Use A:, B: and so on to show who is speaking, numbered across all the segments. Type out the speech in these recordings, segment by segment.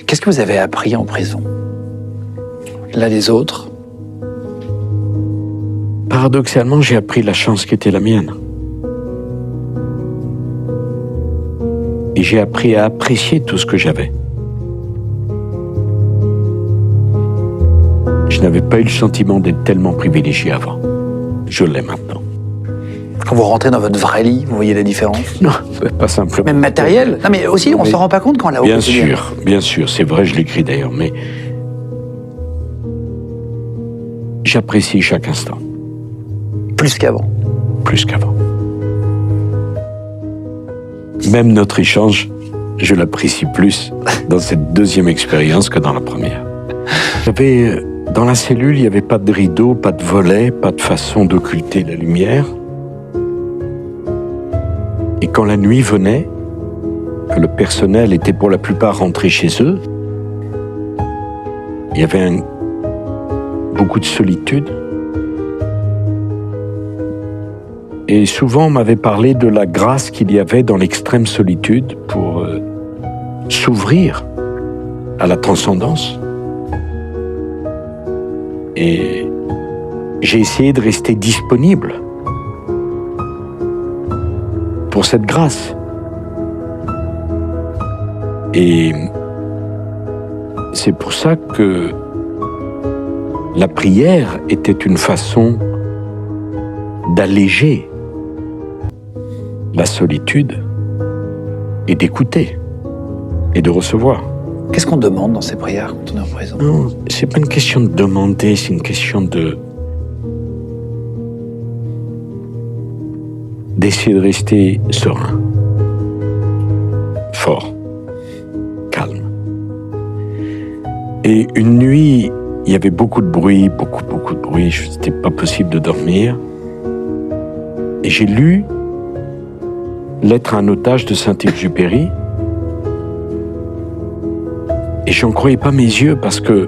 A: Qu'est-ce que vous avez appris en prison, l'un des autres?
B: Paradoxalement, j'ai appris la chance qui était la mienne. Et j'ai appris à apprécier tout ce que j'avais. Je n'avais pas eu le sentiment d'être tellement privilégié avant. Je l'ai maintenant.
A: Quand vous rentrez dans votre vrai lit, vous voyez la différence?
B: Non, pas simplement.
A: Même matériel? Non, mais aussi, on ne s'en rend pas compte quand là-haut.
B: Bien sûr, c'est vrai, je l'écris d'ailleurs, mais j'apprécie chaque instant.
A: Plus qu'avant.
B: Plus qu'avant. Même notre échange, je l'apprécie plus dans cette deuxième expérience que dans la première. Dans la cellule, il n'y avait pas de rideau, pas de volet, pas de façon d'occulter la lumière. Et quand la nuit venait, que le personnel était pour la plupart rentré chez eux, il y avait beaucoup de solitude. Et souvent, on m'avait parlé de la grâce qu'il y avait dans l'extrême solitude pour s'ouvrir à la transcendance. Et j'ai essayé de rester disponible pour cette grâce. Et c'est pour ça que la prière était une façon d'alléger la solitude et d'écouter et de recevoir.
A: Qu'est-ce qu'on demande dans ces prières quand on est en prison?
B: Non, c'est pas une question de demander, c'est une question d'essayer de rester serein, fort, calme. Et une nuit, il y avait beaucoup de bruit, beaucoup de bruit, c'était pas possible de dormir. Et j'ai lu Lettre à un otage de Saint-Exupéry. Et j'en croyais pas mes yeux parce que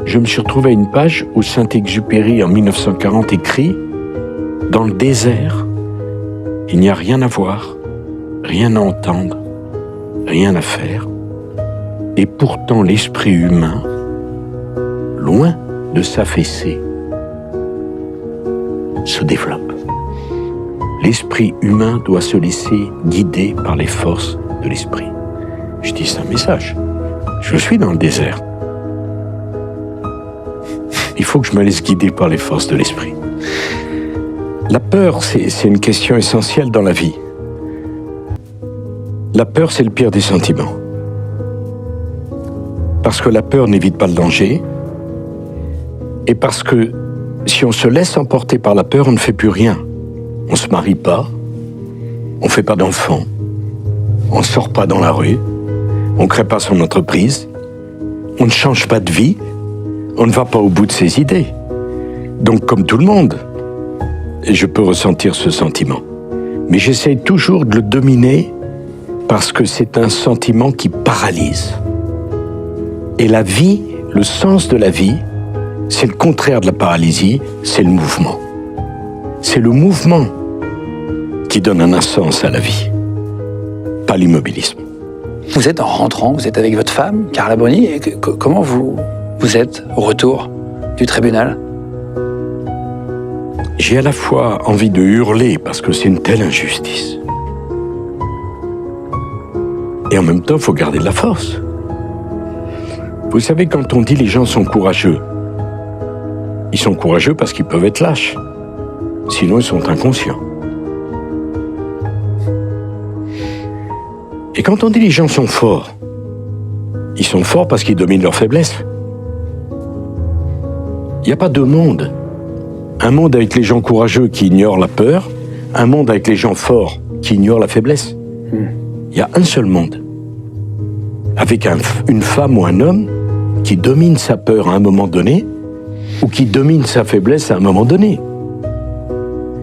B: je me suis retrouvé à une page où Saint-Exupéry, en 1940, écrit « Dans le désert, il n'y a rien à voir, rien à entendre, rien à faire. Et pourtant l'esprit humain, loin de s'affaisser, se développe. L'esprit humain doit se laisser guider par les forces de l'esprit. » Je dis, c'est un message. Je suis dans le désert. Il faut que je me laisse guider par les forces de l'esprit. La peur, c'est une question essentielle dans la vie. La peur, c'est le pire des sentiments. Parce que la peur n'évite pas le danger. Et parce que si on se laisse emporter par la peur, on ne fait plus rien. On ne se marie pas, on ne fait pas d'enfants, on ne sort pas dans la rue, on ne crée pas son entreprise, on ne change pas de vie, on ne va pas au bout de ses idées. Donc comme tout le monde, je peux ressentir ce sentiment. Mais j'essaye toujours de le dominer parce que c'est un sentiment qui paralyse. Et la vie, le sens de la vie, c'est le contraire de la paralysie, c'est le mouvement. C'est le mouvement qui donne un sens à la vie, pas l'immobilisme.
A: Vous êtes en rentrant, vous êtes avec votre femme, Carla Bruni, et comment vous êtes au retour du tribunal?
B: J'ai à la fois envie de hurler parce que c'est une telle injustice. Et en même temps, il faut garder de la force. Vous savez, quand on dit les gens sont courageux, ils sont courageux parce qu'ils peuvent être lâches. Sinon, ils sont inconscients. Et quand on dit les gens sont forts, ils sont forts parce qu'ils dominent leur faiblesse. Il n'y a pas deux mondes. Un monde avec les gens courageux qui ignorent la peur, un monde avec les gens forts qui ignorent la faiblesse. Il y a un seul monde. Avec une femme ou un homme qui domine sa peur à un moment donné, ou qui domine sa faiblesse à un moment donné.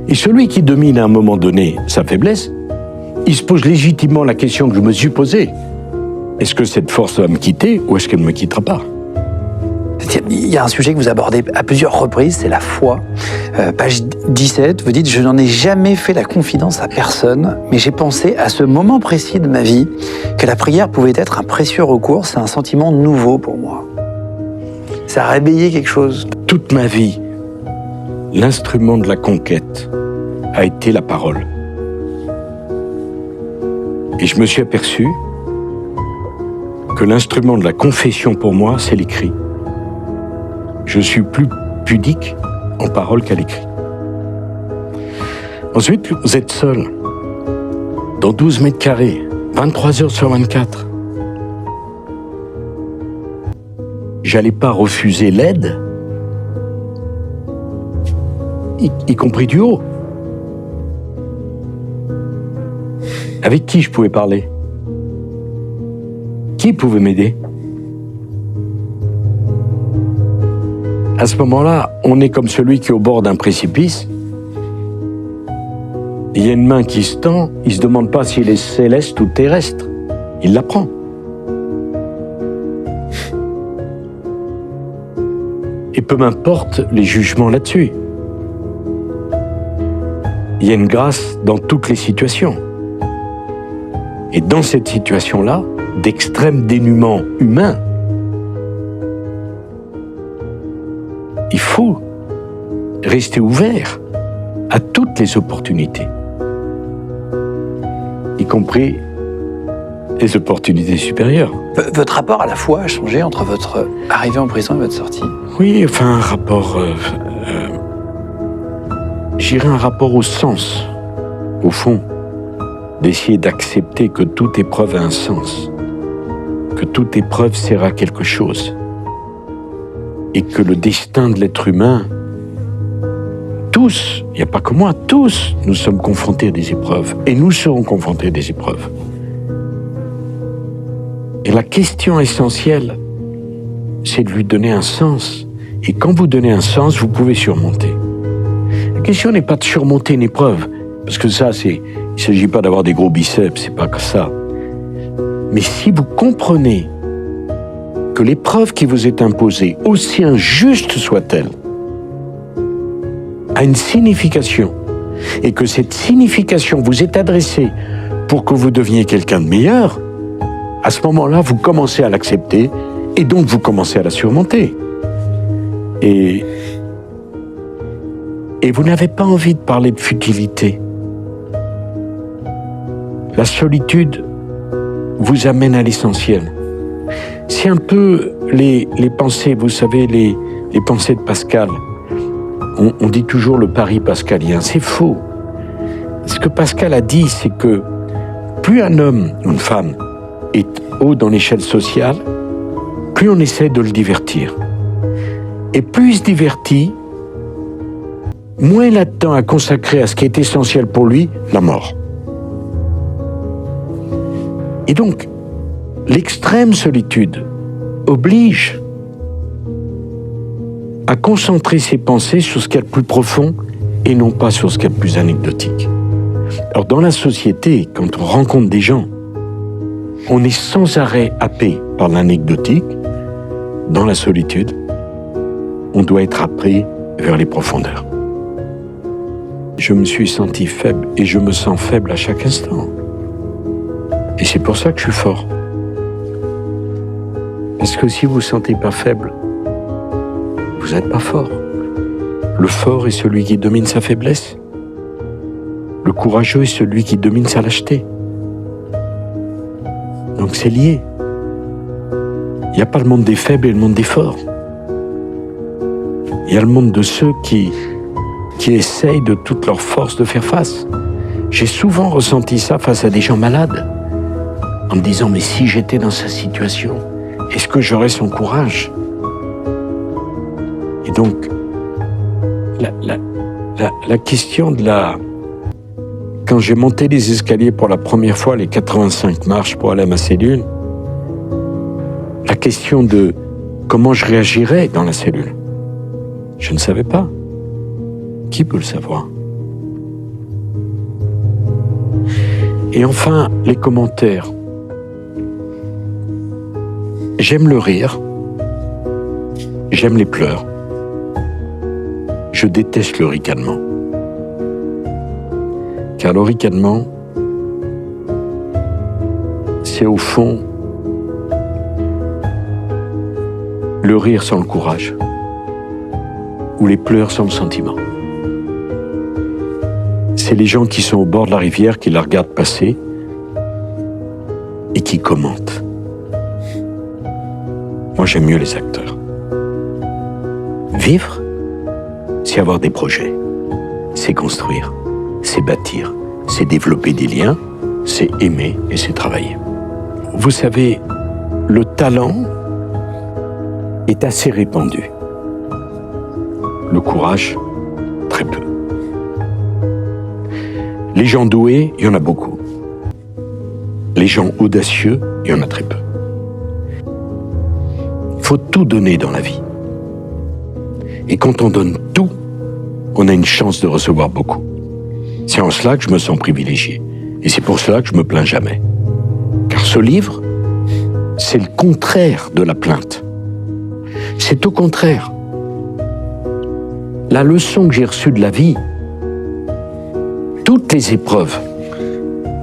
B: Et celui qui domine à un moment donné sa faiblesse, il se pose légitimement la question que je me suis posée. Est-ce que cette force va me quitter ou est-ce qu'elle ne me quittera pas?
A: Il y a un sujet que vous abordez à plusieurs reprises, c'est la foi. Page 17, vous dites « Je n'en ai jamais fait la confidence à personne, mais j'ai pensé à ce moment précis de ma vie que la prière pouvait être un précieux recours. C'est un sentiment nouveau pour moi. » Ça a réveillé quelque chose.
B: Toute ma vie, l'instrument de la conquête a été la parole. Et je me suis aperçu que l'instrument de la confession pour moi, c'est l'écrit. Je suis plus pudique en parole qu'à l'écrit. Ensuite, vous êtes seul, dans 12 mètres carrés, 23 heures sur 24. J'allais pas refuser l'aide, y compris du haut. Avec qui je pouvais parler? Qui pouvait m'aider? À ce moment-là, on est comme celui qui est au bord d'un précipice. Il y a une main qui se tend, il ne se demande pas s'il est céleste ou terrestre. Il la prend. Et peu m'importe les jugements là-dessus. Il y a une grâce dans toutes les situations. Et dans cette situation-là, d'extrême dénuement humain, il faut rester ouvert à toutes les opportunités, y compris les opportunités supérieures.
A: Votre rapport à la foi a changé entre votre arrivée en prison et votre sortie?
B: Oui, enfin un rapport, j'irais un rapport au sens, au fond, d'essayer d'accepter que toute épreuve a un sens, que toute épreuve sert à quelque chose, et que le destin de l'être humain, tous, il n'y a pas que moi, tous, nous sommes confrontés à des épreuves, et nous serons confrontés à des épreuves. Et la question essentielle, c'est de lui donner un sens. Et quand vous donnez un sens, vous pouvez surmonter. La question n'est pas de surmonter une épreuve, parce que ça, il ne s'agit pas d'avoir des gros biceps, c'est pas que ça. Mais si vous comprenez que l'épreuve qui vous est imposée, aussi injuste soit-elle, a une signification, et que cette signification vous est adressée pour que vous deveniez quelqu'un de meilleur, à ce moment-là, vous commencez à l'accepter, et donc vous commencez à la surmonter. Et vous n'avez pas envie de parler de futilité. La solitude vous amène à l'essentiel. C'est un peu les pensées, vous savez, les pensées de Pascal. On dit toujours le pari pascalien, c'est faux. Ce que Pascal a dit, c'est que plus un homme ou une femme est haut dans l'échelle sociale, plus on essaie de le divertir. Et plus il se divertit, moins il a de temps à consacrer à ce qui est essentiel pour lui, la mort. Et donc, l'extrême solitude oblige à concentrer ses pensées sur ce qu'il y a de plus profond et non pas sur ce qu'il y a de plus anecdotique. Alors, dans la société, quand on rencontre des gens, on est sans arrêt happé par l'anecdotique. Dans la solitude, on doit être appris vers les profondeurs. Je me suis senti faible et je me sens faible à chaque instant. Et c'est pour ça que je suis fort. Parce que si vous ne vous sentez pas faible, vous n'êtes pas fort. Le fort est celui qui domine sa faiblesse. Le courageux est celui qui domine sa lâcheté. Donc c'est lié. Il n'y a pas le monde des faibles et le monde des forts. Il y a le monde de ceux qui essayent de toute leur force de faire face. J'ai souvent ressenti ça face à des gens malades, en me disant, mais si j'étais dans sa situation, est-ce que j'aurais son courage? Et donc, la question de la... Quand j'ai monté les escaliers pour la première fois, les 85 marches pour aller à ma cellule, la question de comment je réagirais dans la cellule, je ne savais pas. Qui peut le savoir? Et enfin, les commentaires. J'aime le rire. J'aime les pleurs. Je déteste le ricanement. Car le ricanement, c'est au fond le rire sans le courage, ou les pleurs sans le sentiment. C'est les gens qui sont au bord de la rivière, qui la regardent passer et qui commentent. Moi, j'aime mieux les acteurs. Vivre, c'est avoir des projets, c'est construire, c'est bâtir, c'est développer des liens, c'est aimer et c'est travailler. Vous savez, le talent est assez répandu. Le courage, très peu. Les gens doués, il y en a beaucoup. Les gens audacieux, il y en a très peu. Il faut tout donner dans la vie. Et quand on donne tout, on a une chance de recevoir beaucoup. C'est en cela que je me sens privilégié. Et c'est pour cela que je me plains jamais. Car ce livre, c'est le contraire de la plainte. C'est au contraire. La leçon que j'ai reçue de la vie, toutes les épreuves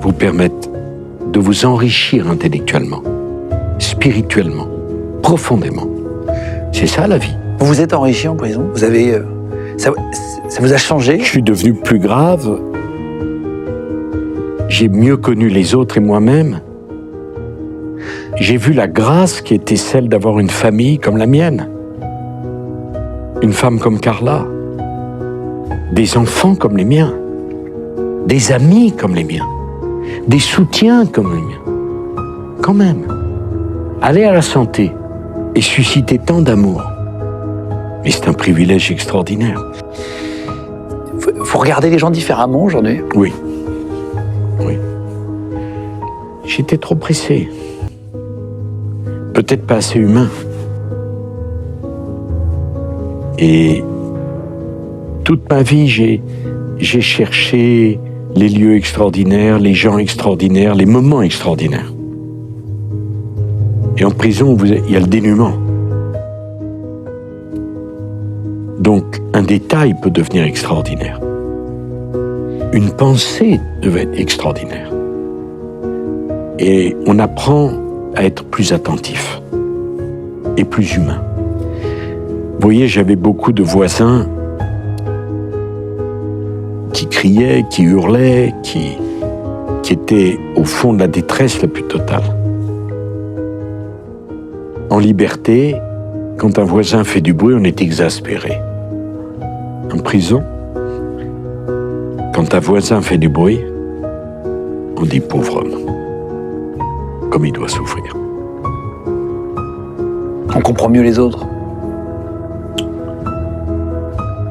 B: vous permettent de vous enrichir intellectuellement, spirituellement, profondément. C'est ça la vie.
A: Vous vous êtes enrichi en prison? Vous avez... ça vous a changé?
B: Je suis devenu plus grave. J'ai mieux connu les autres et moi-même. J'ai vu la grâce qui était celle d'avoir une famille comme la mienne. Une femme comme Carla. Des enfants comme les miens. Des amis comme les miens. Des soutiens comme les miens. Quand même. Aller à la santé et susciter tant d'amour. Mais c'est un privilège extraordinaire.
A: Vous regardez les gens différemment aujourd'hui?
B: Oui. Oui. J'étais trop pressé. Peut-être pas assez humain. Et toute ma vie, j'ai cherché les lieux extraordinaires, les gens extraordinaires, les moments extraordinaires. Et en prison, il y a le dénuement. Donc, un détail peut devenir extraordinaire. Une pensée devait être extraordinaire. Et on apprend à être plus attentif et plus humain. Vous voyez, j'avais beaucoup de voisins qui criaient, qui hurlaient, qui étaient au fond de la détresse la plus totale. En liberté, quand un voisin fait du bruit, on est exaspéré. En prison, quand un voisin fait du bruit, on dit pauvre homme, comme il doit souffrir.
A: On comprend mieux les autres.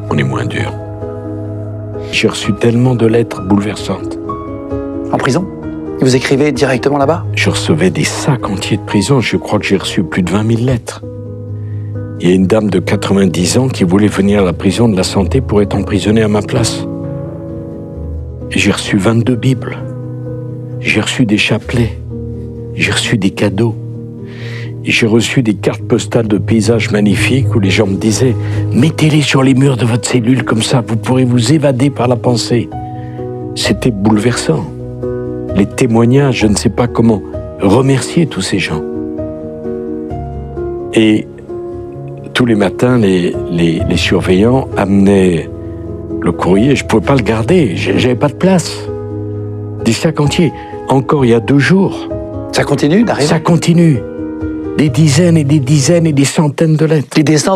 B: On est moins dur. J'ai reçu tellement de lettres bouleversantes.
A: En prison? Et vous écrivez directement là-bas?
B: Je recevais des sacs entiers de prison. Je crois que j'ai reçu plus de 20 000 lettres. Il y a une dame de 90 ans qui voulait venir à la prison de la Santé pour être emprisonnée à ma place. Et j'ai reçu 22 Bibles. J'ai reçu des chapelets. J'ai reçu des cadeaux. Et j'ai reçu des cartes postales de paysages magnifiques où les gens me disaient « Mettez-les sur les murs de votre cellule, comme ça, vous pourrez vous évader par la pensée. » C'était bouleversant. Les témoignages, je ne sais pas comment remercier tous ces gens. Et tous les matins, les surveillants amenaient le courrier. Je ne pouvais pas le garder, j'avais pas de place. Des sacs entiers. Encore il y a 2 jours.
A: Ça continue d'arriver?
B: Ça continue. Des dizaines et des dizaines et des centaines de lettres.
A: Les descendants